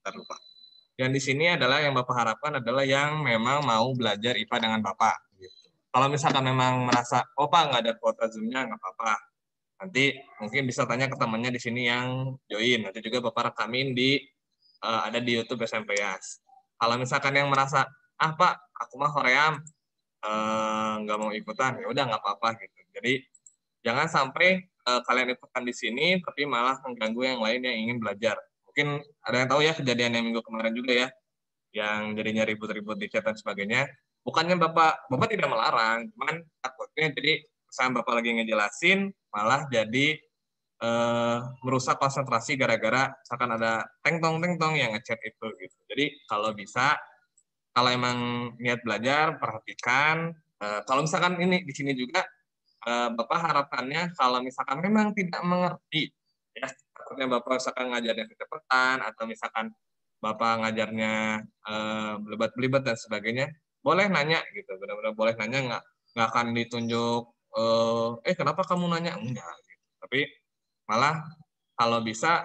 Ntar lupa. Yang di sini adalah yang Bapak harapkan adalah yang memang mau belajar IPA dengan Bapak. Gitu. Kalau misalkan memang merasa, oh Pak nggak ada kuota Zoom-nya, nggak apa-apa. Nanti mungkin bisa tanya ke temannya di sini yang join. Nanti juga Bapak rekamin ada di YouTube SMPIAS. Kalau misalkan yang merasa, ah Pak, aku mah hoream, nggak mau ikutan, ya udah nggak apa-apa gitu. Jadi jangan sampai kalian ikutan di sini, tapi malah mengganggu yang lain yang ingin belajar. Mungkin ada yang tahu ya kejadian yang minggu kemarin juga ya, yang jadinya ribut-ribut di chat dan sebagainya. Bukannya Bapak tidak melarang, cuman takutnya jadi saat Bapak lagi ngejelasin, malah jadi merusak konsentrasi gara-gara misalkan ada teng-tong yang ngechat itu gitu. Jadi kalau bisa, kalau emang niat belajar, perhatikan. Kalau misalkan ini di sini juga Bapak harapannya kalau misalkan memang tidak mengerti, ya takutnya Bapak misalkan ngajarnya kecepatan atau misalkan Bapak ngajarnya belibat-belibat dan sebagainya, boleh nanya gitu, benar-benar boleh nanya, nggak akan ditunjuk, kenapa kamu nanya, enggak, gitu. Tapi malah kalau bisa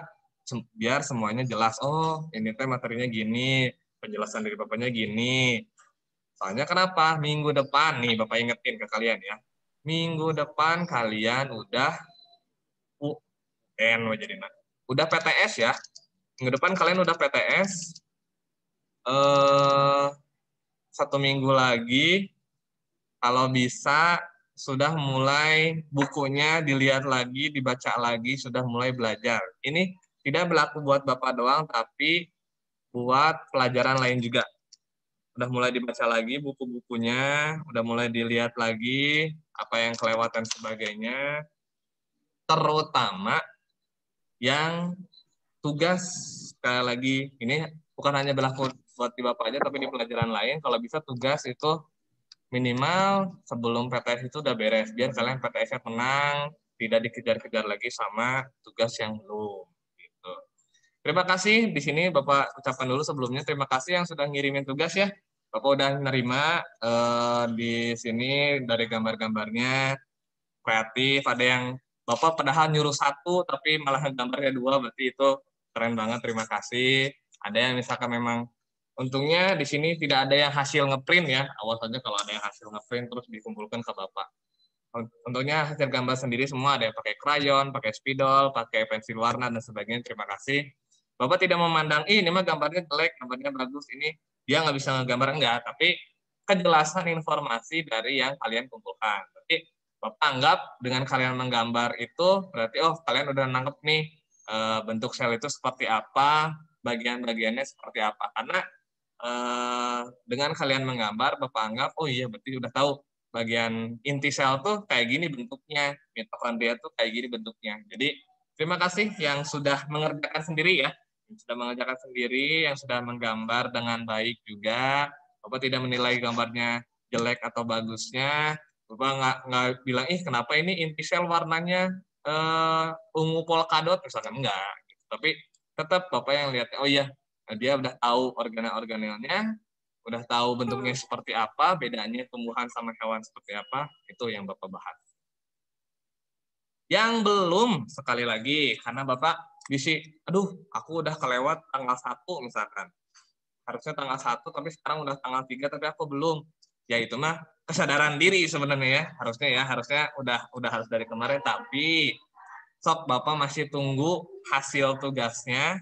biar semuanya jelas, oh ini teh materinya gini, penjelasan dari Bapaknya gini, soalnya kenapa? Minggu depan nih Bapak ingetin ke kalian ya. Minggu depan kalian udah UN jadi udah PTS ya. Minggu depan kalian udah PTS, eh 1 minggu lagi kalau bisa sudah mulai bukunya dilihat lagi, dibaca lagi, sudah mulai belajar. Ini tidak berlaku buat Bapak doang, tapi buat pelajaran lain juga. Udah mulai dibaca lagi buku-bukunya, udah mulai dilihat lagi apa yang kelewatan sebagainya, terutama yang tugas. Sekali lagi ini bukan hanya berlaku buat di Bapak aja, tapi di pelajaran lain kalau bisa tugas itu minimal sebelum PTS itu udah beres, biar kalian PTS-nya tenang, tidak dikejar-kejar lagi sama tugas yang belum gitu. Terima kasih, di sini Bapak ucapkan dulu sebelumnya terima kasih yang sudah ngirimin tugas ya. Bapak udah nerima di sini dari gambar-gambarnya kreatif, ada yang Bapak padahal nyuruh satu tapi malah gambarnya dua, berarti itu keren banget, terima kasih. Ada yang misalkan memang untungnya di sini tidak ada yang hasil ngeprint ya, awas saja kalau ada yang hasil ngeprint terus dikumpulkan ke Bapak. Untungnya hasil gambar sendiri semua, ada yang pakai krayon, pakai spidol, pakai pensil warna dan sebagainya, terima kasih. Bapak tidak memandang, ini mah gambarnya jelek, gambarnya bagus, ini dia nggak bisa ngegambar, enggak, tapi kejelasan informasi dari yang kalian kumpulkan. Berarti Bapak anggap dengan kalian menggambar itu, berarti oh kalian udah nangkep nih bentuk sel itu seperti apa, bagian-bagiannya seperti apa. Karena dengan kalian menggambar, Bapak anggap, oh iya berarti udah tahu bagian inti sel tuh kayak gini bentuknya, mitokondria tuh kayak gini bentuknya. Jadi terima kasih yang sudah mengerjakan sendiri ya, yang sudah mengerjakan sendiri, yang sudah menggambar dengan baik juga. Bapak tidak menilai gambarnya jelek atau bagusnya. Bapak nggak bilang, kenapa ini inti sel warnanya ungu polkadot, misalkan enggak. Gitu. Tapi tetap Bapak yang lihat, oh iya, dia udah tahu organel-organelnya, udah tahu bentuknya seperti apa, bedanya tumbuhan sama hewan seperti apa, itu yang Bapak bahas. Yang belum, sekali lagi, karena Bapak bisi, aduh, aku udah kelewat tanggal 1 misalkan. Harusnya tanggal 1, tapi sekarang udah tanggal 3, tapi aku belum. Ya itu mah kesadaran diri sebenarnya ya, harusnya udah harus dari kemarin, tapi sok Bapak masih tunggu hasil tugasnya,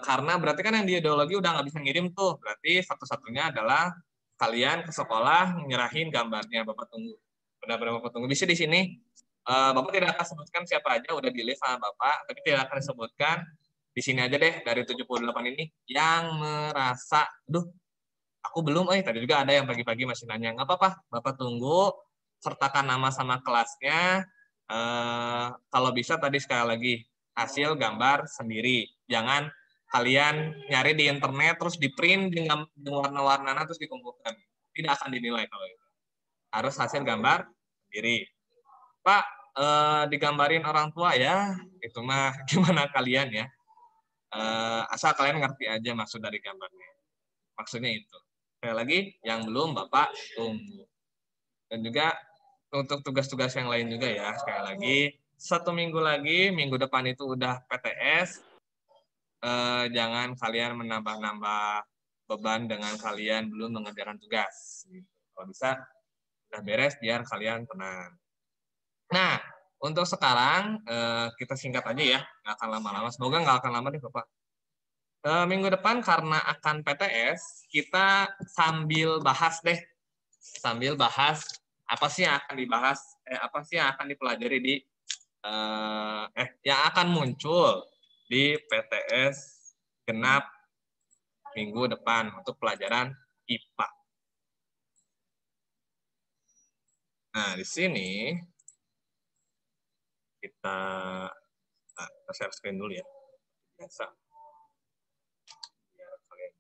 karena berarti kan yang di ideologi udah nggak bisa ngirim tuh, berarti satu-satunya adalah kalian ke sekolah nyerahin gambarnya. Bapak tunggu, benar-benar Bapak tunggu. Bisa di sini Bapak tidak akan sebutkan siapa aja udah di list sama Bapak, tapi tidak akan disebutkan. Di sini aja deh dari 78 ini yang merasa, duh aku belum, tadi juga ada yang pagi-pagi masih nanya, nggak apa-apa, Bapak tunggu, sertakan nama sama kelasnya, kalau bisa tadi sekali lagi, hasil gambar sendiri, jangan kalian nyari di internet, terus di print dengan warna-warna, terus dikumpulkan, tidak akan dinilai kalau itu, harus hasil gambar sendiri. Pak, digambarin orang tua ya, itu mah gimana kalian ya, asal kalian ngerti aja maksud dari gambarnya, maksudnya itu. Sekali lagi, yang belum Bapak tunggu. Dan juga untuk tugas-tugas yang lain juga ya, sekali lagi, 1 minggu lagi, minggu depan itu udah PTS, jangan kalian menambah-nambah beban dengan kalian belum mengerjakan tugas. Gitu. Kalau bisa udah beres biar kalian tenang. Nah, untuk sekarang kita singkat aja ya, nggak akan lama-lama. Semoga nggak akan lama deh Bapak. Minggu depan karena akan PTS, kita sambil bahas deh, apa sih yang akan dibahas, apa sih yang akan dipelajari di yang akan muncul di PTS genap minggu depan untuk pelajaran IPA. Nah, di sini kita share screen dulu ya. Biasa. Biar kalian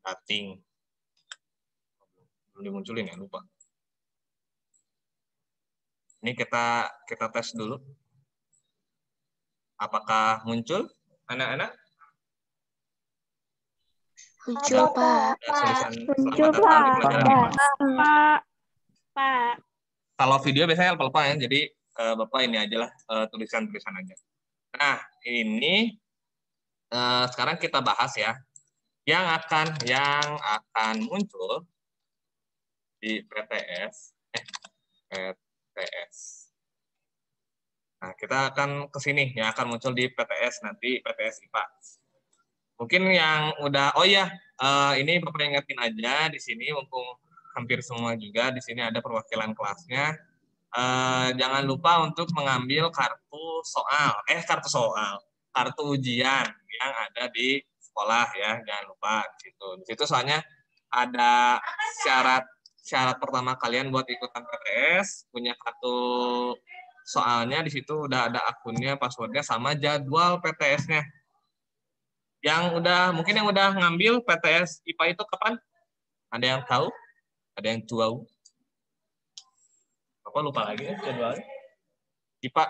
cutting. Belum dimunculin ya, lupa. Ini kita tes dulu. Apakah muncul, anak-anak? Muncul, Pak. Muncul, Pak. Pak. Kalau video biasanya apa ya, jadi Bapak ini aja lah, tulisan-tulisan aja. Nah, ini sekarang kita bahas ya, yang akan muncul di PTS. Nah, kita akan ke sini, yang akan muncul di PTS nanti, PTS IPA. Mungkin yang udah, oh iya, ini Bapak ingetin aja di sini, mumpung hampir semua juga di sini ada perwakilan kelasnya. Jangan lupa untuk mengambil kartu ujian yang ada di sekolah ya, jangan lupa di situ. Di situ soalnya ada syarat pertama kalian buat ikutan PTS, punya kartu soalnya di situ udah ada akunnya, passwordnya sama jadwal PTS-nya. Mungkin yang udah ngambil PTS IPA itu kapan? Ada yang tahu? Ada yang tahu? Apa lupa lagi ya jadwalnya? IPA.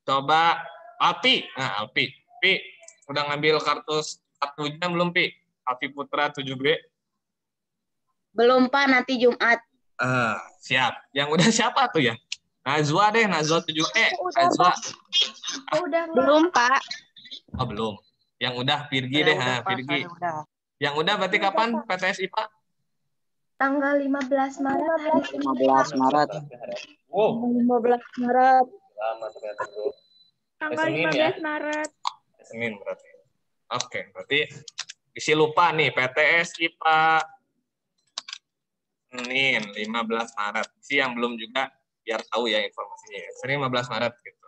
Coba Alpi. Nah, Alpi. Pi, udah ngambil kartunya belum, Pi? Alpi Putra 7B. Belum, Pak, nanti Jumat. Siap. Yang udah siapa tuh ya? Najwa deh, Najwa 7E. Najwa. Belum, Pak. Oh, belum. Yang udah Virgi deh, Virgi. Yang udah berarti kapan PTS IPA? Tanggal 15 Maret. 15 Maret. Wow. 15 Maret. Lama ternyata, Bro. Tanggal Senin 15 ya? Maret. Senin berarti. Oke, berarti isi lupa nih PTS IPA Senin 15 Maret. Si yang belum juga biar tahu ya informasinya. Senin 15 Maret gitu.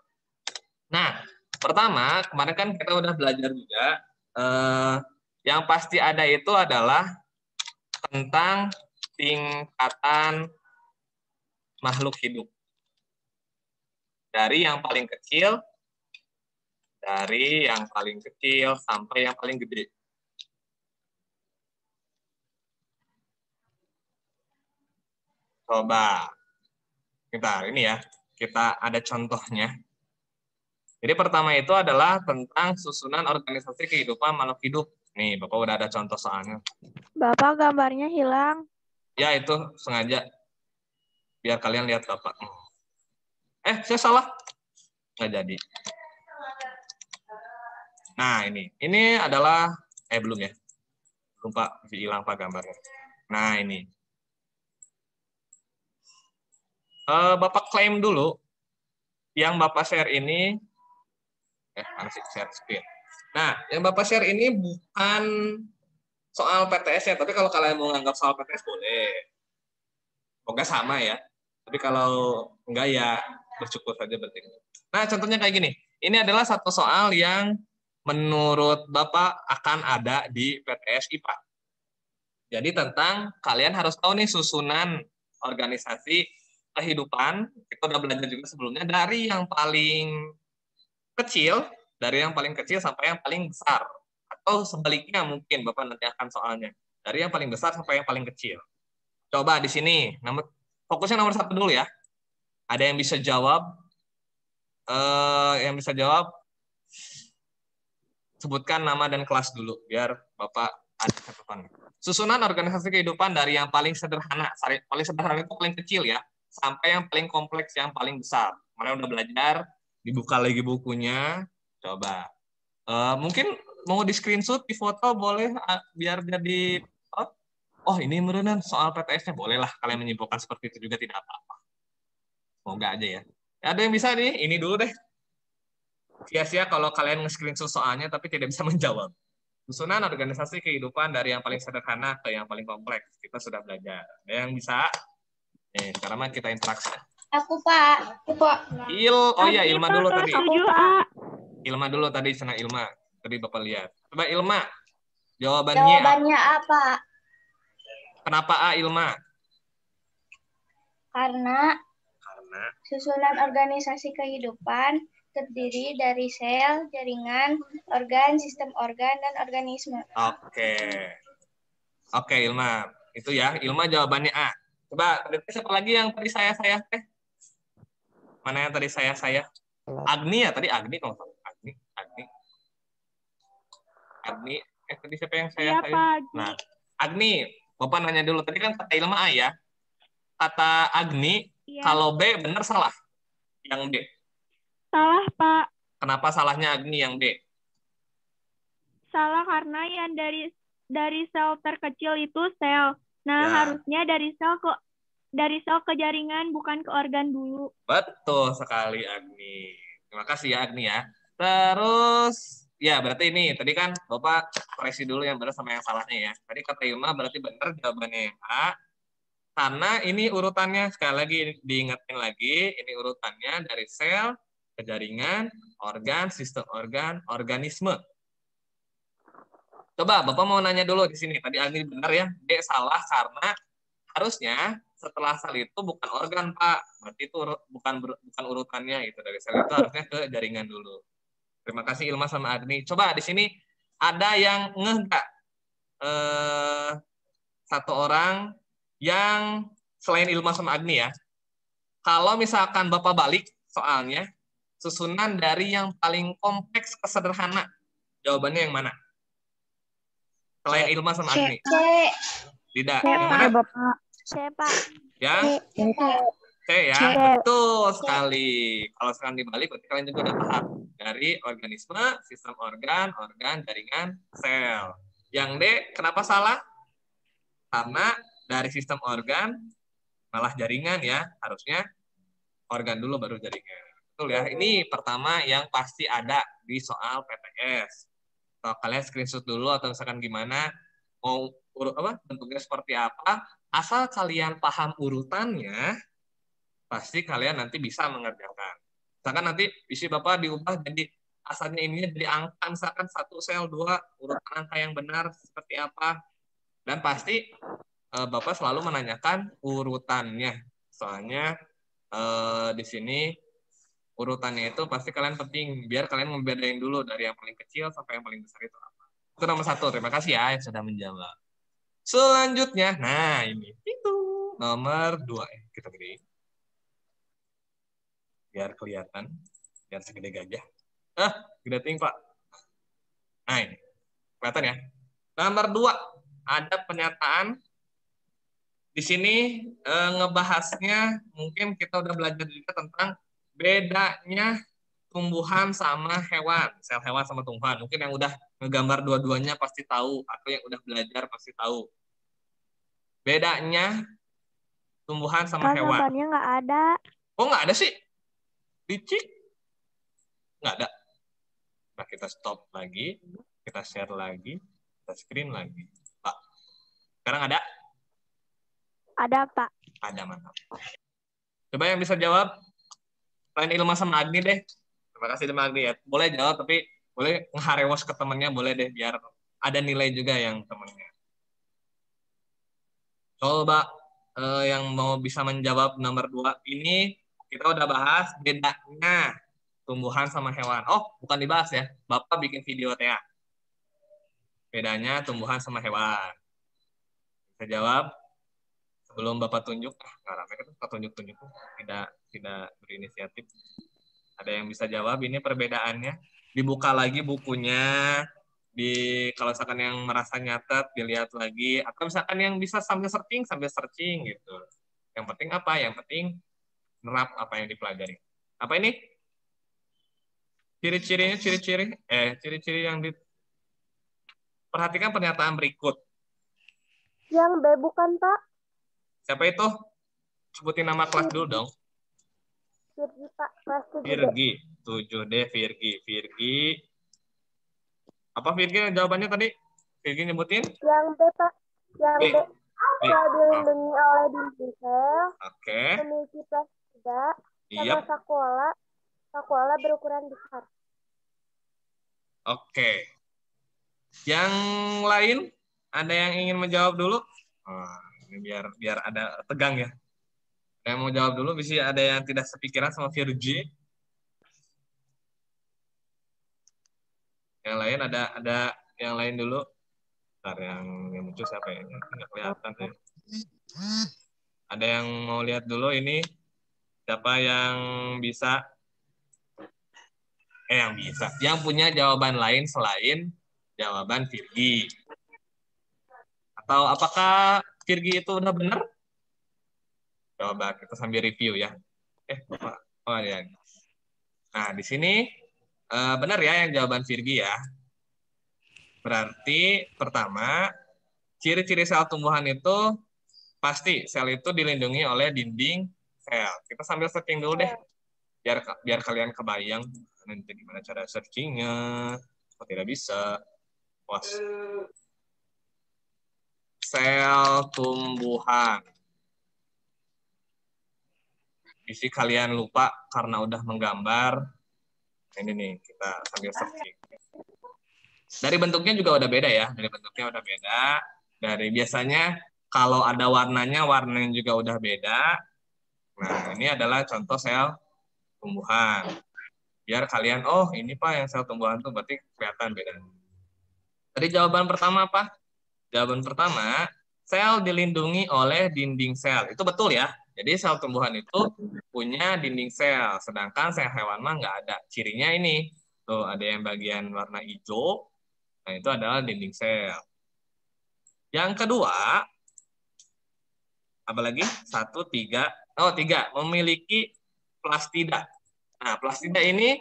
Nah, pertama kemarin kan kita udah belajar juga yang pasti ada itu adalah tentang tingkatan makhluk hidup. Dari yang paling kecil sampai yang paling gede. Coba ini ya, kita ada contohnya. Jadi pertama itu adalah tentang susunan organisasi kehidupan makhluk hidup. Nih, Bapak udah ada contoh soalnya. Bapak, gambarnya hilang. Ya, itu sengaja. Biar kalian lihat Bapak. Saya salah. Nggak jadi. Nah, ini adalah, belum ya. Belum Pak, hilang Pak gambarnya. Nah, ini. Bapak klaim dulu. Yang Bapak share ini, mana sih share screen. Nah, yang Bapak share ini bukan soal PTS ya, tapi kalau kalian mau nganggap soal PTS boleh. Pokoknya sama ya. Tapi kalau enggak ya bersyukur saja berarti. Nah, contohnya kayak gini. Ini adalah satu soal yang menurut Bapak akan ada di PTS IPA. Jadi tentang kalian harus tahu nih susunan organisasi kehidupan. Kita udah belajar juga sebelumnya dari yang paling kecil sampai yang paling besar. Atau sebaliknya mungkin Bapak nanti akan soalnya. Dari yang paling besar sampai yang paling kecil. Coba di sini, fokusnya nomor 1 dulu ya. Ada yang bisa jawab Yang bisa jawab, sebutkan nama dan kelas dulu, biar Bapak ada catatan. Susunan organisasi kehidupan dari yang paling sederhana, paling sederhana itu paling kecil ya, sampai yang paling kompleks, yang paling besar. Kemarin udah belajar, dibuka lagi bukunya, coba. Mungkin mau di screenshot, di foto boleh, biar jadi, oh ini merenan soal PTS-nya, bolehlah kalian menyimpulkan seperti itu juga, tidak apa-apa. Semoga aja ya. Ada yang bisa nih, ini dulu deh. Sia-sia kalau kalian nge-screenshot soalnya tapi tidak bisa menjawab. Susunan organisasi kehidupan dari yang paling sederhana ke yang paling kompleks. Kita sudah belajar. Ada yang bisa? Karena kita interaksi. Aku, Pak. Oh iya, Ilma dulu tadi. A. Ilma dulu tadi, senang Ilma. Tadi Bapak lihat. Coba Ilma, jawabannya apa? Kenapa A, Ilma? Karena susunan organisasi kehidupan terdiri dari sel, jaringan, organ, sistem organ, dan organisme. Oke, Ilma. Itu ya, Ilma jawabannya A. Coba, siapa lagi yang tadi saya teh? Mana yang tadi saya? Agni ya, tadi Agni kalau Agni. Tadi siapa yang saya? Nah, Agni, Bapak nanya dulu. Tadi kan kata Ilma A ya. Kata Agni, kalau B benar salah? Yang B. Salah, Pak. Kenapa salahnya Agni yang B? Salah karena yang dari sel terkecil itu sel. Nah, harusnya dari sel ke jaringan, bukan ke organ dulu. Betul sekali, Agni. Terima kasih ya, Agni ya. Terus, ya berarti ini, tadi kan Bapak koreksi dulu yang benar sama yang salahnya ya. Tadi kata Ilma berarti benar jawabannya yang A. Karena ini urutannya, sekali lagi diingetin lagi, ini urutannya dari sel ke jaringan, organ, sistem organ, organisme. Coba Bapak mau nanya dulu di sini. Tadi Agni benar ya, D salah karena harusnya setelah sel itu bukan organ, Pak. Berarti itu bukan urutannya gitu. Dari sel itu harusnya ke jaringan dulu. Terima kasih Ilma sama Agni. Coba di sini ada yang ngeh nggak? Satu orang yang selain Ilma sama Agni ya. Kalau misalkan Bapak balik soalnya, susunan dari yang paling kompleks ke sederhana, jawabannya yang mana? Selain Ilma sama Agni. C. Tidak. C, Yang mana? Bapak. C, Pak. Yang C ya. Betul sekali. Kalau sekarang dibalik, berarti kalian juga udah paham. Dari organisme, sistem organ, jaringan, sel. Yang D, kenapa salah? Karena dari sistem organ, malah jaringan ya. Harusnya organ dulu baru jaringan. Betul ya. Ini pertama yang pasti ada di soal PTS. Kalau kalian screenshot dulu atau misalkan gimana, mau bentuknya seperti apa, asal kalian paham urutannya, pasti kalian nanti bisa mengerjakan. Misalkan nanti isi Bapak diubah jadi asalnya ininya jadi angka, misalkan 1 sel 2, urutan angka yang benar seperti apa, dan pasti Bapak selalu menanyakan urutannya. Soalnya di sini urutannya itu pasti kalian penting, biar kalian membedain dulu dari yang paling kecil sampai yang paling besar itu apa. Itu nomor 1. Terima kasih ya yang sudah menjawab. Selanjutnya, nah ini itu nomor 2. Kita gedein biar kelihatan, biar segede gajah. Gede ting Pak. Nah ini kelihatan ya. Nomor 2 ada pernyataan di sini ngebahasnya, mungkin kita udah belajar juga tentang bedanya tumbuhan sama hewan, sel hewan sama tumbuhan. Mungkin yang udah ngegambar dua-duanya pasti tahu, atau yang udah belajar pasti tahu. Bedanya tumbuhan sama hewan. Gambarnya nggak ada. Oh, nggak ada sih? Dicik? Nggak ada. Nah, kita stop lagi, kita share lagi, kita screen lagi. Pak, sekarang ada? Ada, Pak. Ada, mantap. Coba yang bisa jawab, selain Ilma sama Agni deh. Terima kasih Ilma Agni ya. Boleh jawab, tapi boleh ngeharewas ke temennya, boleh deh, biar ada nilai juga yang temennya. Coba yang mau bisa menjawab nomor 2 ini, kita udah bahas bedanya tumbuhan sama hewan. Oh, bukan dibahas ya. Bapak bikin video TA. Bedanya tumbuhan sama hewan. Bisa jawab sebelum Bapak tunjuk. Nggak ramai kan tunjuk-tunjuk. Tidak berinisiatif. Ada yang bisa jawab ini perbedaannya? Dibuka lagi bukunya, kalau misalkan yang merasa nyatet, dilihat lagi, atau misalkan yang bisa sambil searching gitu. Yang penting apa? Yang penting nerap apa yang dipelajari. Apa ini? Ciri-cirinya, ciri-ciri yang diperhatikan pernyataan berikut. Yang B bukan, Pak? Siapa itu? Sebutin nama kelas dulu dong. Virgi, Pak. Kelas 7D. Virgi. 7D, Virgi. Apa Virgi jawabannya tadi? Virgi nyebutin? Yang B, Pak. Yang B. Sel dilindungi oleh dinding sel. Oke. Memiliki plastida. Sama Yep. vakuola. Vakuola berukuran besar. Oke. Yang lain? Ada yang ingin menjawab dulu? Ini biar ada tegang ya. Yang mau jawab dulu, bisa ada yang tidak sepikiran sama Virgi. Yang lain ada yang lain dulu. Bentar, yang muncul siapa ya? Nggak kelihatan ya. Ada yang mau lihat dulu ini siapa yang bisa? Yang punya jawaban lain selain jawaban Virgi. Atau apakah Virgi itu udah benar? Coba kita sambil review ya. Bapak. Oh ya. Nah, di sini benar ya yang jawaban Virgi ya. Berarti pertama, ciri-ciri sel tumbuhan itu pasti sel itu dilindungi oleh dinding sel. Kita sambil searching dulu deh. Biar kalian kebayang nanti gimana cara searchingnya. Kok tidak bisa. Was. Sel tumbuhan. Isi kalian lupa karena udah menggambar. Ini nih, kita sambil searching. Dari bentuknya juga udah beda ya. Dari biasanya kalau ada warnanya juga udah beda. Nah, ini adalah contoh sel tumbuhan. Biar kalian, oh ini Pak yang sel tumbuhan tuh berarti kelihatan beda. Tadi jawaban pertama apa? Jawaban pertama, sel dilindungi oleh dinding sel. Itu betul ya. Jadi sel tumbuhan itu punya dinding sel, sedangkan sel hewan mah nggak ada. Cirinya ini, tuh ada yang bagian warna hijau, nah itu adalah dinding sel. Yang kedua, apa lagi? 3, memiliki plastida. Nah, plastida ini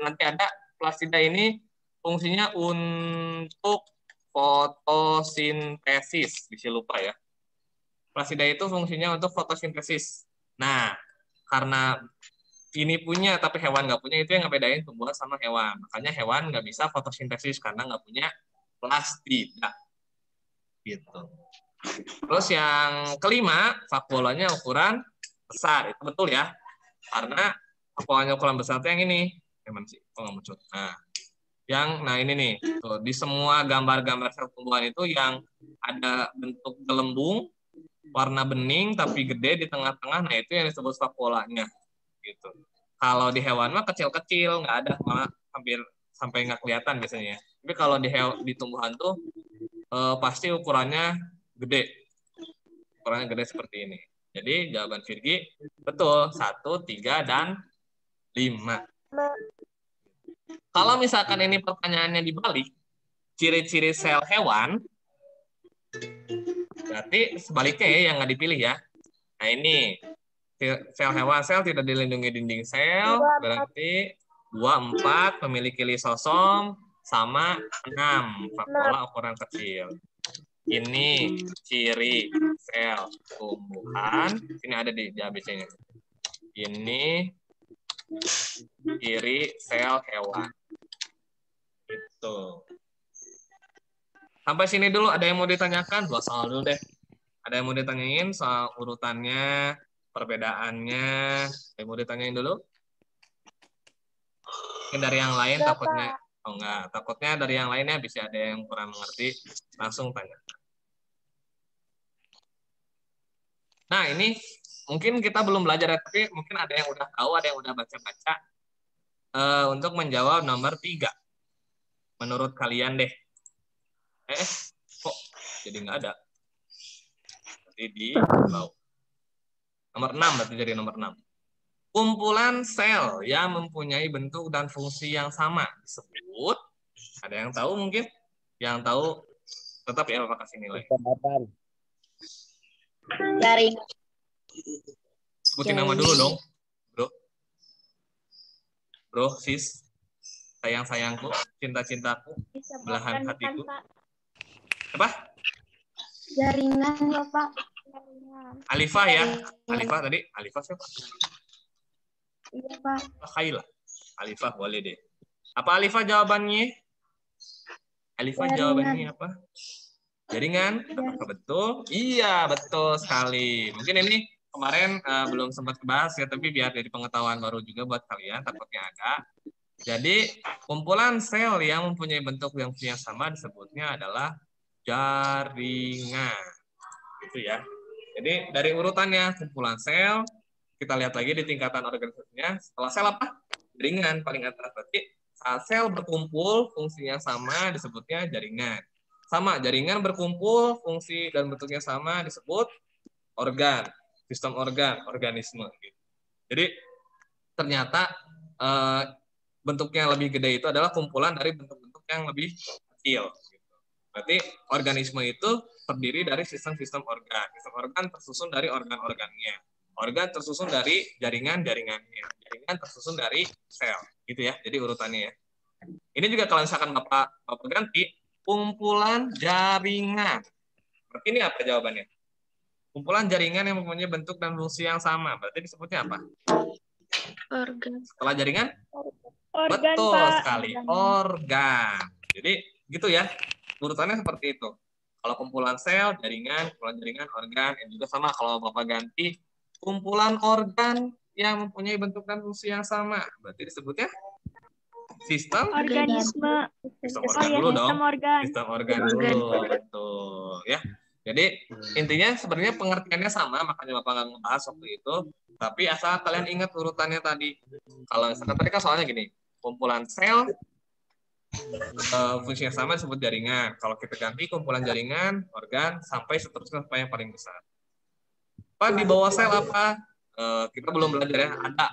nanti ada plastida ini fungsinya untuk fotosintesis. Bisa lupa ya. Plastida itu fungsinya untuk fotosintesis. Nah, karena ini punya tapi hewan nggak punya, itu yang ngebedain tumbuhan sama hewan. Makanya hewan nggak bisa fotosintesis karena nggak punya plastida. Gitu. Terus yang kelima, vakuolanya ukuran besar. Itu betul ya. Karena vakuolanya ukuran besar itu yang ini. Gimana sih? Oh, nggak muncul. Nah, ini nih. Tuh, di semua gambar-gambar sel tumbuhan itu yang ada bentuk gelembung, warna bening tapi gede di tengah-tengah, nah itu yang disebut vakuolanya. Gitu. Kalau di hewan mah kecil-kecil, nggak ada, malah hampir sampai nggak kelihatan biasanya. Tapi kalau di tumbuhan tuh pasti ukurannya gede. Ukurannya gede seperti ini. Jadi jawaban Virgi betul 1, 3, dan 5. Kalau misalkan ini pertanyaannya dibalik, ciri-ciri sel hewan, berarti sebaliknya ya yang nggak dipilih ya. Nah ini sel hewan, sel tidak dilindungi dinding sel, berarti 2, 4 memiliki lisosom, sama 6 vakuola ukuran kecil. Ini ciri sel tumbuhan. Ini ada di ABC-nya. Ini ciri sel hewan. Gitu. Sampai sini dulu, ada yang mau ditanyakan? 2 soal dulu deh. Ada yang mau ditanyain soal urutannya, perbedaannya? Ada yang mau ditanyain dulu? Mungkin dari yang lain takutnya. Oh enggak, takutnya dari yang lainnya bisa ada yang kurang mengerti. Langsung tanya. Nah, ini mungkin kita belum belajar, tapi mungkin ada yang udah tahu, ada yang udah baca-baca. Untuk menjawab nomor 3. Menurut kalian deh. Kok jadi nggak ada? Berarti di bawah. Nomor 6 berarti jadi nomor 6. kumpulan sel yang mempunyai bentuk dan fungsi yang sama disebut, ada yang tahu mungkin? Yang tahu tetap ya Bapak kasih nilai. Jaring. Sebutin nama dulu dong, bro. Bro, sis, sayang-sayangku, cinta-cintaku, belahan hatiku. Apa? Jaringan, Bapak. Alifah ya. Alifah tadi. Alifah siapa? Iya, Pak. Khaila. Alifah boleh deh. Apa Alifah jawabannya? Alifah jawabannya apa? Jaringan? Apakah betul? Iya, betul sekali. Mungkin ini kemarin belum sempat kebahas ya, tapi biar jadi pengetahuan baru juga buat kalian, takutnya ada. Jadi, kumpulan sel yang mempunyai bentuk yang sama disebutnya adalah jaringan. Gitu ya. Jadi, dari urutannya, kumpulan sel, kita lihat lagi di tingkatan organisasinya. Setelah sel apa? Jaringan paling atas. Berarti saat sel berkumpul, fungsinya sama, disebutnya jaringan. Sama, jaringan berkumpul, fungsi dan bentuknya sama, disebut organ, sistem organ, organisme. Jadi, ternyata bentuknya lebih gede itu adalah kumpulan dari bentuk-bentuk yang lebih kecil. Berarti organisme itu terdiri dari sistem-sistem organ. Sistem organ tersusun dari organ-organnya. Organ tersusun dari jaringan-jaringannya. Jaringan tersusun dari sel. Gitu ya. Jadi urutannya ya. Ini juga kalau misalkan Bapak ganti, kumpulan jaringan. Berarti ini apa jawabannya? Kumpulan jaringan yang mempunyai bentuk dan fungsi yang sama. Berarti disebutnya apa? Organ. Setelah jaringan? Organ, Betul Pak. sekali. Organ. Jadi gitu ya. Urutannya seperti itu. Kalau kumpulan sel, jaringan, organ, yang juga sama. Kalau Bapak ganti, kumpulan organ yang mempunyai bentuk dan fungsi yang sama. Berarti disebutnya sistem organisme. Sistem organ dulu dong. Sistem organ dulu. Betul. Ya. Jadi intinya sebenarnya pengertiannya sama, makanya Bapak nggak ngebahas waktu itu. Tapi asal kalian ingat urutannya tadi. Kalau misalkan tadi kan soalnya gini, kumpulan sel fungsinya sama disebut jaringan. Kalau kita ganti kumpulan jaringan, organ, sampai seterusnya sampai yang paling besar. Pak di bawah sel apa? Kita belum belajar ya. Ada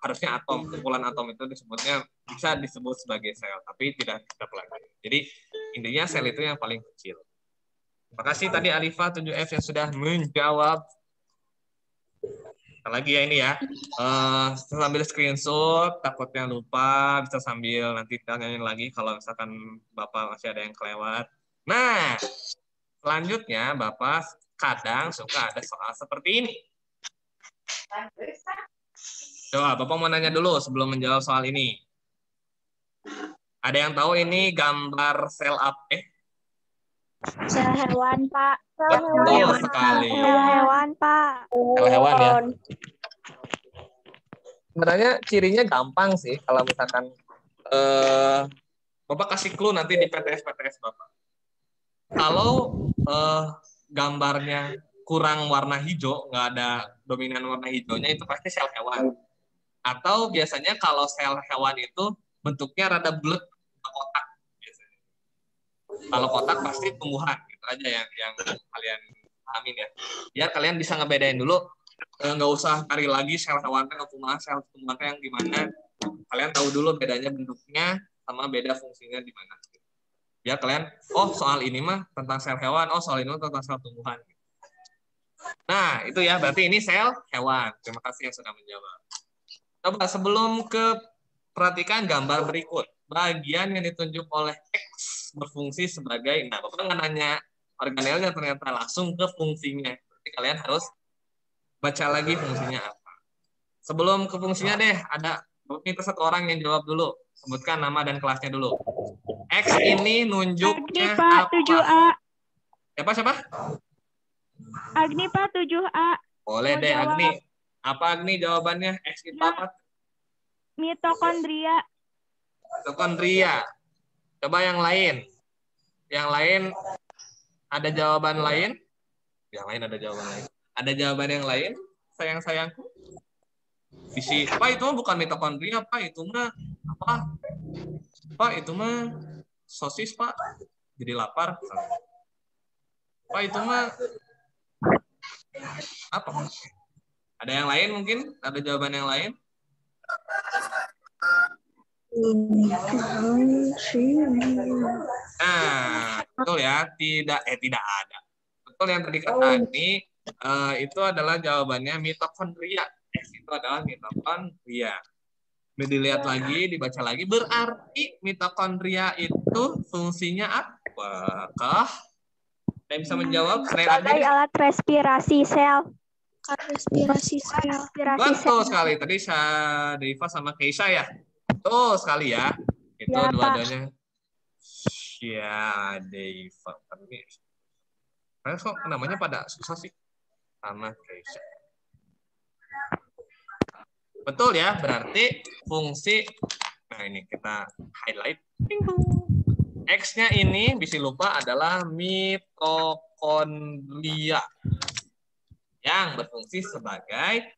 harusnya atom. Kumpulan atom itu disebutnya bisa disebut sebagai sel, tapi tidak kita pelajari. Jadi intinya sel itu yang paling kecil. Terima kasih tadi Alifah 7F yang sudah menjawab. Lagi ya ini ya. Sambil screenshot, takutnya lupa, bisa sambil nanti tanyain lagi kalau misalkan Bapak masih ada yang kelewat. Nah, selanjutnya Bapak kadang suka ada soal seperti ini. Coba Bapak mau nanya dulu sebelum menjawab soal ini. Ada yang tahu ini gambar sel apa? Sel hewan, Pak. Betul sekali. Sel hewan, Pak. Sel hewan ya. Sebenarnya cirinya gampang sih kalau misalkan Bapak kasih clue nanti di PTS Bapak. Kalau gambarnya kurang warna hijau, nggak ada dominan warna hijaunya, itu pasti sel hewan. Atau biasanya kalau sel hewan itu bentuknya rada bulat, kotak. Biasanya. Kalau kotak pasti tumbuhan, gitu aja yang kalian pahamin ya. Biar kalian bisa ngebedain dulu, nggak usah cari lagi sel hewan atau sel tumbuhan yang gimana. Kalian tahu dulu bedanya bentuknya sama beda fungsinya di mana. Biar kalian, oh soal ini mah tentang sel hewan, oh soal ini mah tentang sel tumbuhan. Nah, itu ya, berarti ini sel hewan. Terima kasih yang sudah menjawab. Coba sebelum perhatikan gambar berikut. Bagian yang ditunjuk oleh X berfungsi sebagai, nah Bapak nggak nanya organelnya ternyata langsung ke fungsinya. Berarti kalian harus baca lagi fungsinya apa. Sebelum ke fungsinya deh, ada minta satu orang yang jawab dulu. Sebutkan nama dan kelasnya dulu. X ini nunjuknya Agni, Pak, apa? 7A. Siapa? Agni, Pak, 7A. Boleh deh, Agni. Apa Agni jawabannya? X itu apa? Mitokondria. Mitokondria. Coba yang lain. Yang lain ada jawaban lain? Yang lain ada jawaban lain. Ada jawaban yang lain? Sayang-sayangku. Pak itu mah bukan mitokondria, Pak. Itu mah apa? Pak itu mah sosis, Pak. Jadi lapar. Pak itu mah apa? Ada yang lain mungkin? Ada jawaban yang lain? Nah, betul ya. Tidak ada. Betul yang tadi kata Agni, itu adalah jawabannya mitokondria. Itu adalah mitokondria. Dilihat lagi, dibaca lagi, berarti mitokondria itu fungsinya apakah? Ada yang bisa menjawab? Sebagai alat respirasi sel. Respirasi sel. Betul sekali. Tadi Deiva sama Keisha ya. Betul sekali ya. Itu Ya, dua-duanya. Ya, Deiva. Tapi kok namanya pada susah sih? Sama Keisha. Betul ya, berarti fungsi, nah ini kita highlight. X-nya ini bisa lupa adalah mitokondria yang berfungsi sebagai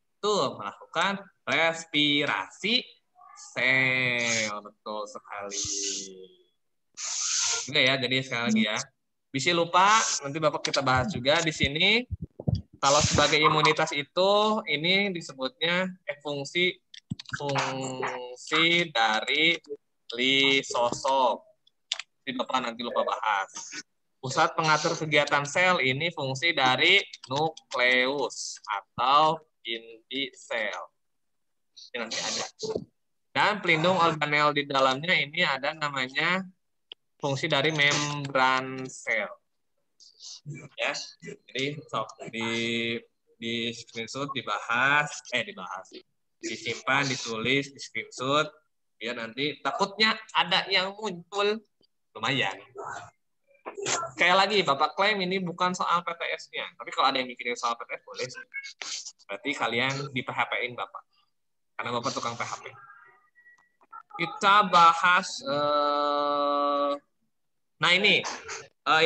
melakukan respirasi sel. Betul sekali. Oke ya, jadi sekali lagi ya. Bisa lupa, nanti Bapak kita bahas juga di sini. Kalau sebagai imunitas itu, ini disebutnya fungsi dari lisosom. Jadi Bapak nanti lupa bahas. Pusat pengatur kegiatan sel ini fungsi dari nukleus atau inti sel. Ini nanti ada. Dan pelindung organel di dalamnya ini ada namanya fungsi dari membran sel. Ya, jadi di screenshot dibahas, disimpan, ditulis, di screenshot, biar nanti takutnya ada yang muncul lumayan. Sekali lagi, Bapak klaim ini bukan soal PTS-nya, tapi kalau ada yang mikirin soal PTS boleh. Berarti kalian di PHP-in Bapak, karena Bapak tukang PHP. Kita bahas, nah ini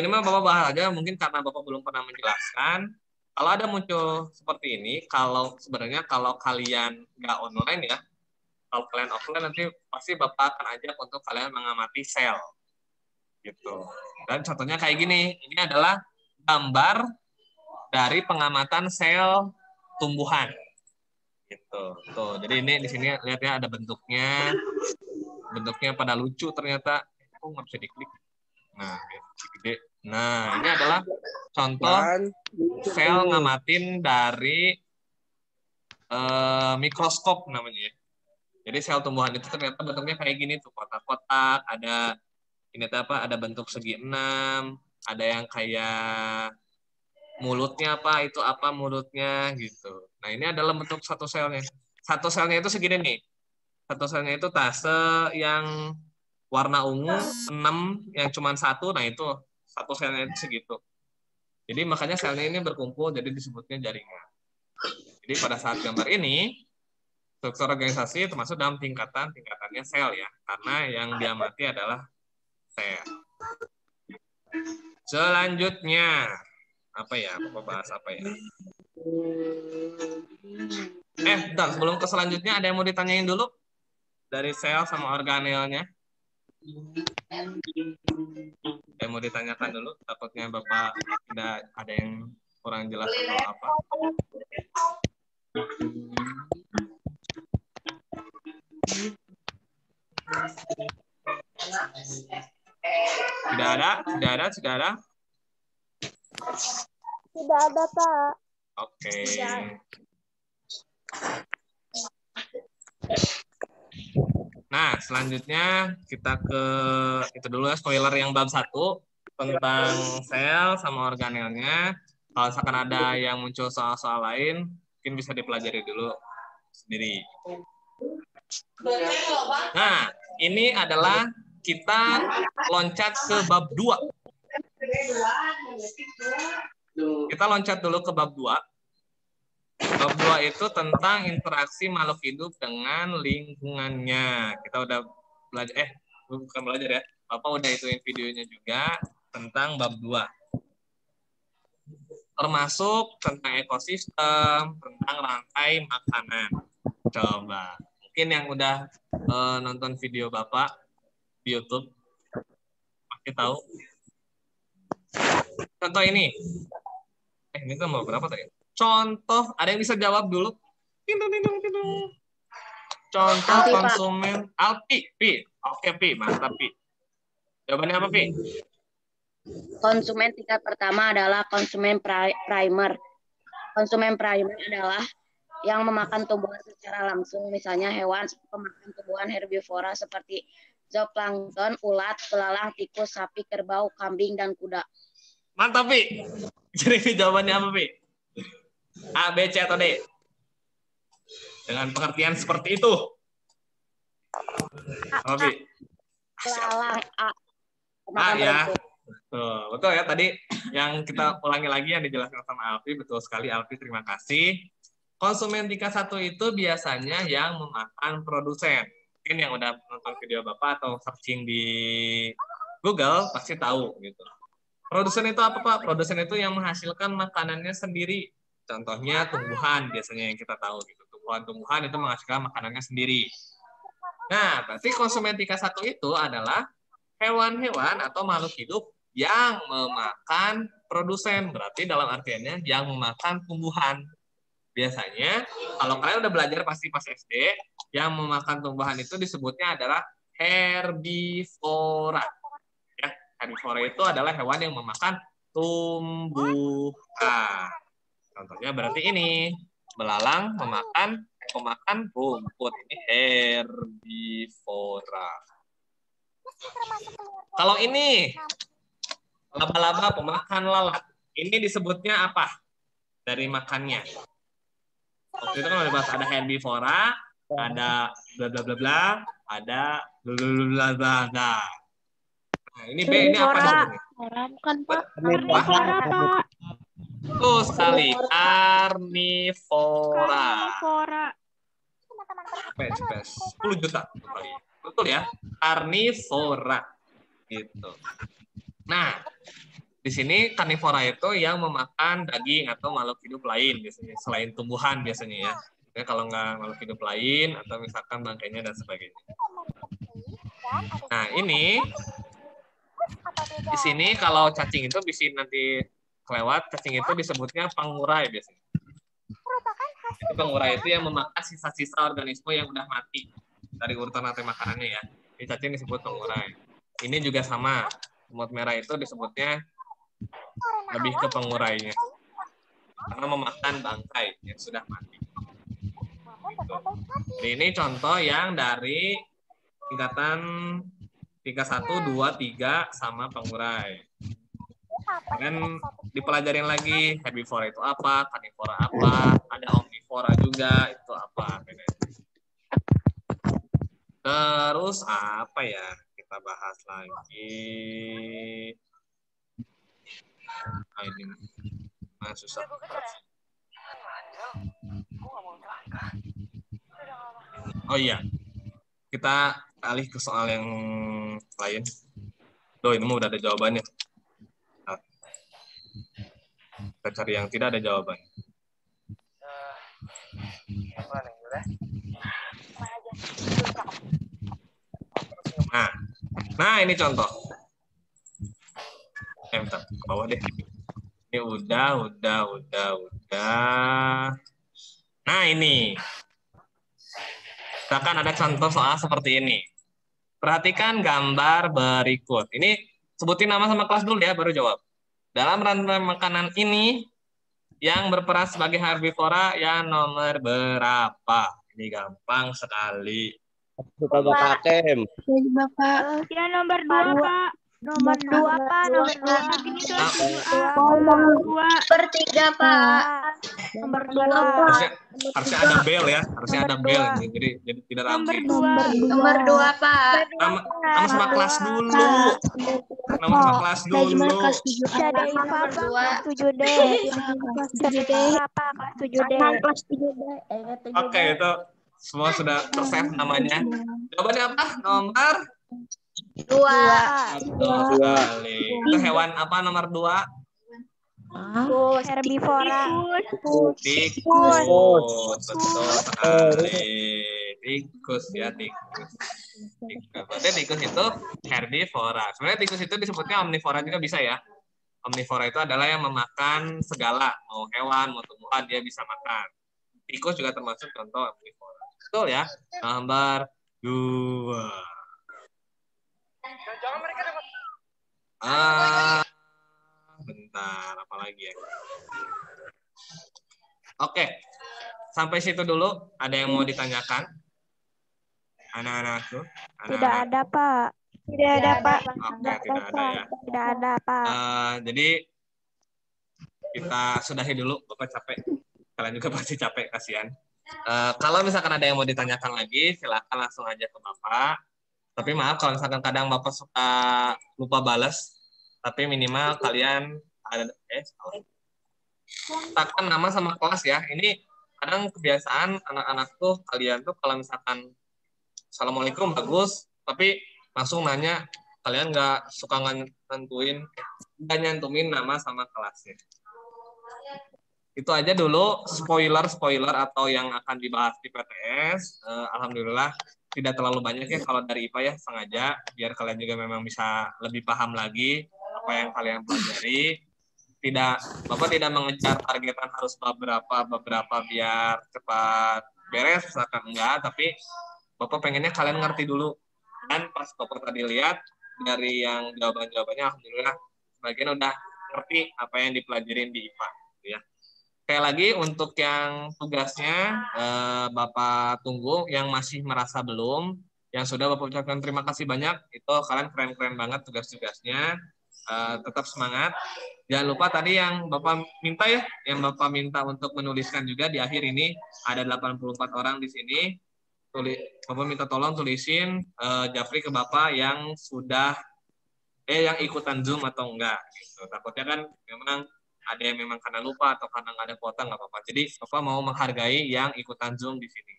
mah Bapak bahas aja, mungkin karena Bapak belum pernah menjelaskan. Kalau ada muncul seperti ini, sebenarnya kalau kalian nggak online ya, kalau kalian offline nanti pasti Bapak akan ajak untuk kalian mengamati sel. Gitu. Dan contohnya kayak gini, ini adalah gambar dari pengamatan sel tumbuhan. Gitu. Tuh, jadi ini di sini lihat ya ada bentuknya. Bentuknya pada lucu ternyata. Oh, nggak bisa diklik. Nah, gede. Nah, ini adalah contoh sel ngamatin dari mikroskop namanya. Jadi sel tumbuhan itu ternyata bentuknya kayak gini tuh, kotak-kotak, ada ini apa? Ada bentuk segi 6, ada yang kayak mulutnya apa? Itu apa mulutnya gitu. Nah, ini adalah bentuk satu selnya. Satu selnya itu segini nih. Satu selnya itu tase yang warna ungu 6 yang cuma satu, nah itu satu selnya itu segitu. Jadi makanya selnya ini berkumpul jadi disebutnya jaringan. Jadi pada saat gambar ini struktur organisasi termasuk dalam tingkatannya sel ya, karena yang diamati adalah sel. Selanjutnya apa ya? Bapak bahas apa ya? Bentar, sebelum ke selanjutnya ada yang mau ditanyain dulu dari sel sama organelnya? Saya mau ditanyakan dulu, takutnya Bapak tidak ada yang kurang jelas atau apa. Tidak ada? Tidak ada, Pak. Oke. Nah, selanjutnya kita ke itu dulu ya, spoiler yang bab 1 tentang sel sama organelnya. Kalau misalkan ada yang muncul soal-soal lain, mungkin bisa dipelajari dulu sendiri. Nah, ini adalah kita loncat ke bab 2. Kita loncat dulu ke bab 2. Bab 2 itu tentang interaksi makhluk hidup dengan lingkungannya. Kita udah belajar, bukan belajar ya, Bapak udah ituin videonya juga tentang bab 2. Termasuk tentang ekosistem, tentang rantai makanan. Coba, mungkin yang udah nonton video Bapak di YouTube, pasti tahu. Contoh ini. Ini kan mau berapa tadi? Contoh, ada yang bisa jawab dulu? Contoh Alfi, Pak. konsumen Alfi, Pi. Oke, Pi, mantap, Pi. Jawabannya apa, Pi? Konsumen tingkat pertama adalah konsumen primer. Konsumen primer adalah yang memakan tumbuhan secara langsung, misalnya hewan pemakan tumbuhan herbivora seperti zooplankton, ulat, belalang, tikus, sapi, kerbau, kambing, dan kuda. Mantap, Pi. Jadi Pi, jawabannya apa, Pi? A, B, C, atau D? Dengan pengertian seperti itu. Apa, Pi? Belalang, A. A ya. Betul ya, tadi yang kita ulangi lagi yang dijelaskan sama Alfi, betul sekali Alfi, terima kasih. Konsumen tingkat 1 itu biasanya yang memakan produsen. Mungkin yang udah nonton video Bapak atau searching di Google pasti tahu gitu. Produsen itu apa, Pak? Produsen itu yang menghasilkan makanannya sendiri. Contohnya tumbuhan biasanya yang kita tahu gitu. Tumbuhan-tumbuhan itu menghasilkan makanannya sendiri. Nah, berarti konsumen tingkat 1 itu adalah hewan-hewan atau makhluk hidup yang memakan produsen. Berarti dalam artiannya yang memakan tumbuhan. Biasanya, kalau kalian udah belajar pasti pas SD, yang memakan tumbuhan itu disebutnya adalah herbivora. Ya, herbivora itu adalah hewan yang memakan tumbuhan. Contohnya berarti ini, belalang memakan rumput. Ini herbivora. Kalau ini, laba-laba pemakan lalat. Ini disebutnya apa? Dari makannya. Waktu itu kan ada herbivora, ada bla bla bla bla, ada bla bla bla bla bla. Nah, ini B, ini apa jawabannya? Bukan, Pak. Karnivora, Pak. Betul sekali, karnivora. Karnivora. 10 juta. Betul ya, karnivora. Gitu. Nah, di sini karnivora itu yang memakan daging atau makhluk hidup lain biasanya, selain tumbuhan biasanya ya. Ya kalau nggak makhluk hidup lain atau misalkan bangkainya dan sebagainya. Nah, ini di sini kalau cacing itu bisa nanti kelewat, cacing itu disebutnya pengurai biasanya. Itu pengurai itu yang memakan sisa-sisa organisme yang udah mati dari urutan rantai makanannya ya. Ini cacing disebut pengurai. Ini juga sama. Semut merah itu disebutnya lebih ke pengurainya karena memakan bangkai yang sudah mati. Gitu. Jadi ini contoh yang dari tingkatan tingkat 1, 2, 3 sama pengurai. Kemudian dipelajarin lagi herbivora itu apa, karnivora apa, ada omnivora juga itu apa. Terus apa ya? Kita bahas lagi. Ini susah. Oh iya, kita alih ke soal yang lain. Loh, ini udah ada jawabannya. Nah, kita cari yang tidak ada jawaban. Nah ini contoh. Bentar, ke bawah deh. Ini udah. Nah ini. Misalkan ada contoh soal seperti ini. Perhatikan gambar berikut. Ini sebutin nama sama kelas dulu ya, baru jawab. Dalam rantai makanan ini, yang berperan sebagai herbivora yang nomor berapa? Ini gampang sekali. Bapak Hakim. Bapak. Ya, nomor 2, Pak. Nomor 2, Pak. Nomor 2. Ini kelas 2A. Nomor 2. Per 3, Pak. Nomor 2. Harusnya ada bel ya, harusnya ada bel. Jadi tidak Nomor rapi. 2. Nomor 2, Pak. Nama sama kelas dulu. Nama sama kelas dulu. Ada IPA, Pak. 7D. Kelas 7D. Kelas 7D. Kelas 7D. Oke, itu semua sudah tersave namanya. Jawabannya apa? Nomor 2. betul sekali. Itu hewan apa nomor 2? Herbivora. Tikus. Betul sekali. Tikus ya, tikus. Berarti tikus itu herbivora. Sebenarnya tikus itu disebutnya omnivora juga bisa ya. Omnivora itu adalah yang memakan segala, mau hewan, mau tumbuhan, dia bisa makan. Tikus juga termasuk contoh omnivora. Betul ya? Nomor 2. Bentar, apa lagi ya? Oke, sampai situ dulu. Ada yang mau ditanyakan? Anak-anakku? Tidak ada, Pak. Tidak ada, Pak. Oke, tidak ada ya. Tidak ada, Pak. Jadi kita sudahi dulu, Bapak capek. Kalian juga pasti capek, kasihan. Kalau misalkan ada yang mau ditanyakan lagi, silakan langsung aja ke Bapak. Tapi maaf kalau misalkan kadang Bapak suka lupa balas, tapi minimal kalian ada letakkan nama sama kelas ya. Ini kadang kebiasaan anak-anak tuh, kalian tuh kalau misalkan Assalamualaikum bagus, tapi langsung nanya, kalian nggak suka nggak nyantumin nama sama kelasnya. Itu aja dulu spoiler atau yang akan dibahas di PTS. Alhamdulillah tidak terlalu banyak ya kalau dari IPA ya, sengaja biar kalian juga memang bisa lebih paham lagi apa yang kalian pelajari. Bapak tidak mengejar targetan harus beberapa biar cepat beres, misalkan enggak, tapi Bapak pengennya kalian ngerti dulu. Dan pas Bapak tadi lihat dari yang jawabannya, alhamdulillah sebagian udah ngerti apa yang dipelajarin di IPA, ya. Sekali lagi untuk yang tugasnya Bapak tunggu, yang masih merasa belum, yang sudah Bapak ucapkan terima kasih banyak, itu kalian keren-keren banget tugas-tugasnya. Tetap semangat. Jangan lupa tadi yang Bapak minta ya, yang Bapak minta untuk menuliskan juga di akhir ini ada 84 orang di sini. Bapak minta tolong tulisin japri ke Bapak yang sudah yang ikutan Zoom atau enggak gitu. Takutnya kan memang ada yang memang karena lupa atau karena nggak ada kuota, nggak apa-apa. Jadi Bapak mau menghargai yang ikutan Zoom di sini.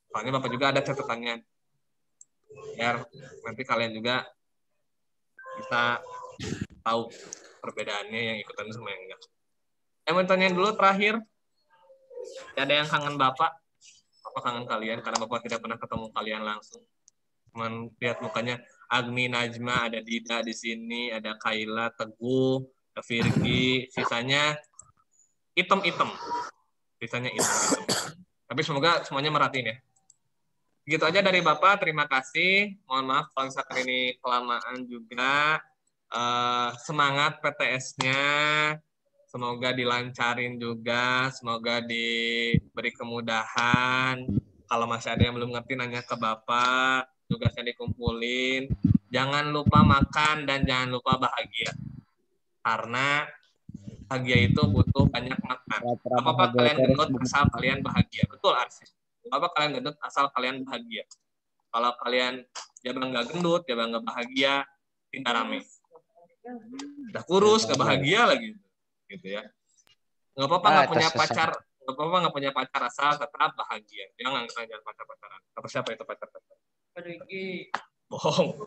Soalnya Bapak juga ada catatannya. Biar nanti kalian juga bisa tahu perbedaannya yang ikutan Zoom yang enggak. Yang mau tanya dulu terakhir, ada yang kangen Bapak? Bapak kangen kalian karena Bapak tidak pernah ketemu kalian langsung. Cuman lihat mukanya Agni, Najma, ada Dida di sini, ada Kaila, Teguh, Virgi, sisanya hitam-hitam. Sisanya hitam-hitam. Tapi semoga semuanya merhatiin ya. Gitu aja dari Bapak, terima kasih. Mohon maaf kalau misalkan ini kelamaan juga. Semangat PTS-nya. Semoga dilancarin juga, semoga diberi kemudahan. Kalau masih ada yang belum ngerti, nanya ke Bapak, tugasnya dikumpulin. Jangan lupa makan dan jangan lupa bahagia. Karena bahagia itu butuh banyak makan. Apa kalian gendut asal kalian bahagia? Betul, Arsi. Apa kalian gendut asal kalian bahagia? Kalau kalian jabang nggak gendut, jabang nggak bahagia, tidak rame. Udah kurus, nggak bahagia lagi. Gitu ya. Nggak apa-apa nggak punya pacar, nggak apa-apa nggak punya pacar asal tetap bahagia. Jangan pacaran. Atau siapa itu pacar? Bohong.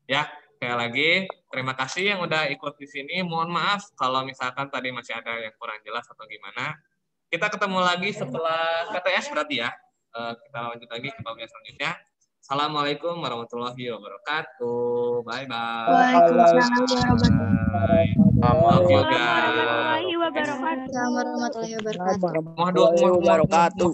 Ya. Sekali lagi, terima kasih yang udah ikut di sini. Mohon maaf kalau misalkan tadi masih ada yang kurang jelas atau gimana. Kita ketemu lagi setelah PTS berarti ya. Kita lanjut lagi ke bagian selanjutnya. Assalamualaikum warahmatullahi wabarakatuh. Bye-bye. Waalaikumsalam Warahmatullahi wabarakatuh. warahmatullahi wabarakatuh. Warahmatullahi wabarakatuh.